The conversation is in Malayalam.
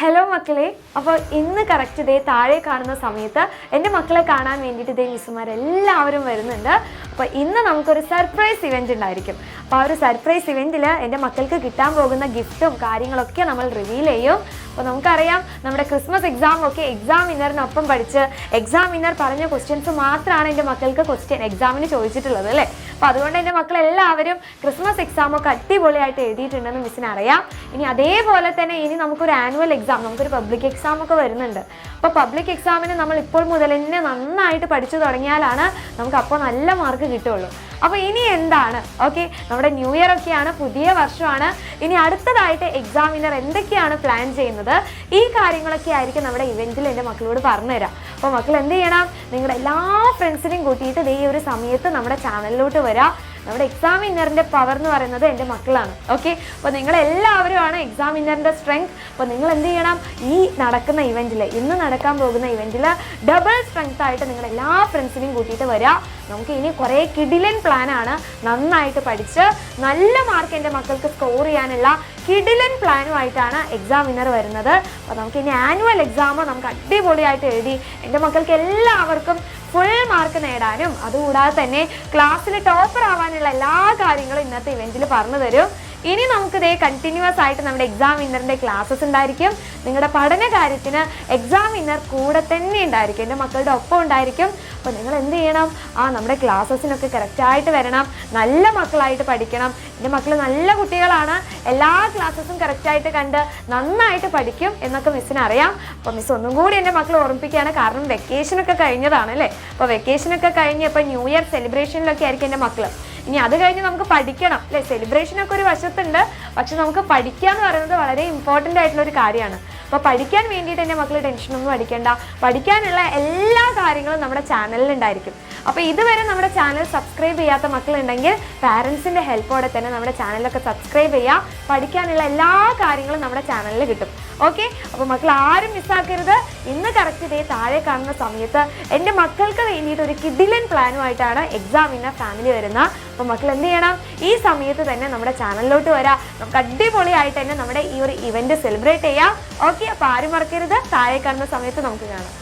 ഹലോ മക്കളെ, അപ്പോൾ ഇന്ന് കറക്റ്റ് ഇതേ താഴെ കാണുന്ന സമയത്ത് എൻ്റെ മക്കളെ കാണാൻ വേണ്ടിയിട്ട് ഇതേ മിസ്സുമാരെല്ലാവരും വരുന്നുണ്ട്. അപ്പോൾ ഇന്ന് നമുക്കൊരു സർപ്രൈസ് ഇവൻ്റ് ഉണ്ടായിരിക്കും. അപ്പോൾ ആ ഒരു സർപ്രൈസ് ഇവൻറ്റിൽ എൻ്റെ മക്കൾക്ക് കിട്ടാൻ പോകുന്ന ഗിഫ്റ്റും കാര്യങ്ങളൊക്കെ നമ്മൾ റിവീൽ ചെയ്യും. അപ്പോൾ നമുക്കറിയാം, നമ്മുടെ ക്രിസ്മസ് എക്സാമൊക്കെ എക്സാം വിന്നറിനൊപ്പം പഠിച്ച് എക്സാം വിന്നർ പറഞ്ഞ ക്വസ്റ്റ്യൻസ് മാത്രമാണ് എൻ്റെ മക്കൾക്ക് എക്സാമിന് ചോദിച്ചിട്ടുള്ളത് അല്ലേ. അപ്പോൾ അതുകൊണ്ട് എൻ്റെ മക്കളെല്ലാവരും ക്രിസ്മസ് എക്സാമൊക്കെ അടിപൊളിയായിട്ട് എഴുതിയിട്ടുണ്ടെന്ന് മിസ്സിന് അറിയാം. ഇനി അതേപോലെ തന്നെ ഇനി നമുക്കൊരു ആനുവൽ എക്സാം, നമുക്കൊരു പബ്ലിക് എക്സാം ഒക്കെ വരുന്നുണ്ട്. അപ്പോൾ പബ്ലിക് എക്സാമിന് നമ്മൾ ഇപ്പോൾ മുതൽ തന്നെ നന്നായിട്ട് പഠിച്ചു തുടങ്ങിയാലാണ് നമുക്ക് അപ്പോൾ നല്ല മാർക്ക് കിട്ടുള്ളൂ. അപ്പോൾ ഇനി എന്താണ്, ഓക്കെ, നമ്മുടെ ന്യൂ ഇയർ ഒക്കെയാണ്, പുതിയ വർഷമാണ്. ഇനി അടുത്തതായിട്ട് എക്സാമിനർ എന്തൊക്കെയാണ് പ്ലാൻ ചെയ്യുന്നത്, ഈ കാര്യങ്ങളൊക്കെ ആയിരിക്കും നമ്മുടെ ഇവൻറ്റിൽ എൻ്റെ മക്കളോട് പറഞ്ഞുതരാം. അപ്പോൾ മക്കൾ എന്ത് ചെയ്യണം, നിങ്ങളുടെ എല്ലാ ഫ്രണ്ട്സിനെയും കൂട്ടിയിട്ട് ഈ ഒരു സമയത്ത് നമ്മുടെ ചാനലിലോട്ട് വരാം. നമ്മുടെ എക്സാം വിന്നറിൻ്റെ പവർ എന്ന് പറയുന്നത് എൻ്റെ മക്കളാണ്. ഓക്കെ, അപ്പോൾ നിങ്ങളെല്ലാവരുമാണ് എക്സാം വിന്നറിൻ്റെ സ്ട്രെങ്ത്. അപ്പോൾ നിങ്ങൾ എന്ത് ചെയ്യണം, ഈ നടക്കുന്ന ഇവൻറ്റിൽ, ഇന്ന് നടക്കാൻ പോകുന്ന ഇവൻറ്റിൽ ഡബിൾ സ്ട്രെങ്ത് ആയിട്ട് നിങ്ങൾ എല്ലാ ഫ്രണ്ട്സിനെയും കൂട്ടിയിട്ട് വരാം. നമുക്ക് ഇനി കുറേ കിടിലൻ പ്ലാനാണ്. നന്നായിട്ട് പഠിച്ച് നല്ല മാർക്ക് എൻ്റെ മക്കൾക്ക് സ്കോർ ചെയ്യാനുള്ള കിടിലൻ പ്ലാനുമായിട്ടാണ് എക്സാം വിന്നർ വരുന്നത്. അപ്പോൾ നമുക്ക് ഇനി ആനുവൽ എക്സാം നമുക്ക് അടിപൊളിയായിട്ട് എഴുതി എൻ്റെ മക്കൾക്ക് എല്ലാവർക്കും ഫുൾ മാർക്ക് നേടാനും അതുകൂടാതെ തന്നെ ക്ലാസ്സിൽ ടോപ്പർ ആവാനുള്ള എല്ലാ കാര്യങ്ങളും ഇന്നത്തെ ഇവൻറ്റിൽ പറഞ്ഞു തരും. ഇനി നമുക്കിതേ കണ്ടിന്യൂസ് ആയിട്ട് നമ്മുടെ എക്സാം വിന്നറിൻ്റെ ക്ലാസ്സസ് ഉണ്ടായിരിക്കും. നിങ്ങളുടെ പഠന കാര്യത്തിന് എക്സാം വിന്നർ കൂടെ തന്നെ ഉണ്ടായിരിക്കും, എൻ്റെ മക്കളുടെ ഒപ്പം ഉണ്ടായിരിക്കും. അപ്പോൾ നിങ്ങൾ എന്ത് ചെയ്യണം, നമ്മുടെ ക്ലാസ്സസിനൊക്കെ കറക്റ്റായിട്ട് വരണം, നല്ല മക്കളായിട്ട് പഠിക്കണം. എൻ്റെ മക്കൾ നല്ല കുട്ടികളാണ്, എല്ലാ ക്ലാസ്സസും കറക്റ്റായിട്ട് കണ്ട് നന്നായിട്ട് പഠിക്കും എന്നൊക്കെ മിസ്സിന് അറിയാം. അപ്പോൾ മിസ് ഒന്നും കൂടി എൻ്റെ മക്കൾ ഓർമ്മിപ്പിക്കുകയാണ്, കാരണം വെക്കേഷനൊക്കെ കഴിഞ്ഞതാണ് അല്ലേ. അപ്പോൾ വെക്കേഷനൊക്കെ കഴിഞ്ഞ് ഇപ്പോൾ ന്യൂ ഇയർ സെലിബ്രേഷനിലൊക്കെ ആയിരിക്കും എൻ്റെ മക്കൾ. ഇനി അത് കഴിഞ്ഞ് നമുക്ക് പഠിക്കണം അല്ലേ. സെലിബ്രേഷനൊക്കെ ഒരു വശത്തുണ്ട്, പക്ഷെ നമുക്ക് പഠിക്കുക എന്ന് പറയുന്നത് വളരെ ഇമ്പോർട്ടൻ്റ് ആയിട്ടുള്ളൊരു കാര്യമാണ്. അപ്പോൾ പഠിക്കാൻ വേണ്ടിയിട്ട് എൻ്റെ മക്കൾ ടെൻഷനൊന്നും അടിക്കേണ്ട, പഠിക്കാനുള്ള എല്ലാ കാര്യങ്ങളും നമ്മുടെ ചാനലിൽ ഉണ്ടായിരിക്കും. അപ്പോൾ ഇതുവരെ നമ്മുടെ ചാനൽ സബ്സ്ക്രൈബ് ചെയ്യാത്ത മക്കളുണ്ടെങ്കിൽ പാരൻസിൻ്റെ ഹെൽപ്പോടെ തന്നെ നമ്മുടെ ചാനലൊക്കെ സബ്സ്ക്രൈബ് ചെയ്യുക. പഠിക്കാനുള്ള എല്ലാ കാര്യങ്ങളും നമ്മുടെ ചാനലിൽ കിട്ടും. ഓക്കെ, അപ്പോൾ മക്കൾ ആരും മിസ്സാക്കരുത്. ഇന്ന് കറക്റ്റ് ഇതേ താഴെ കാണുന്ന സമയത്ത് എൻ്റെ മക്കൾക്ക് വേണ്ടിയിട്ട് ഒരു കിടിലൻ പ്ലാനുമായിട്ടാണ് എക്സാം വിന്നർ ഫാമിലി വരുന്നത്. അപ്പോൾ മക്കൾ എന്ത് ചെയ്യണം, ഈ സമയത്ത് തന്നെ നമ്മുടെ ചാനലിലോട്ട് വരാം. നമുക്ക് അടിപൊളിയായിട്ട് തന്നെ നമ്മുടെ ഈ ഒരു ഇവൻറ്റ് സെലിബ്രേറ്റ് ചെയ്യാം. ഓക്കെ, അപ്പോൾ ആരും മറക്കരുത്, താഴെ കാണുന്ന സമയത്ത് നമുക്ക് കാണാം.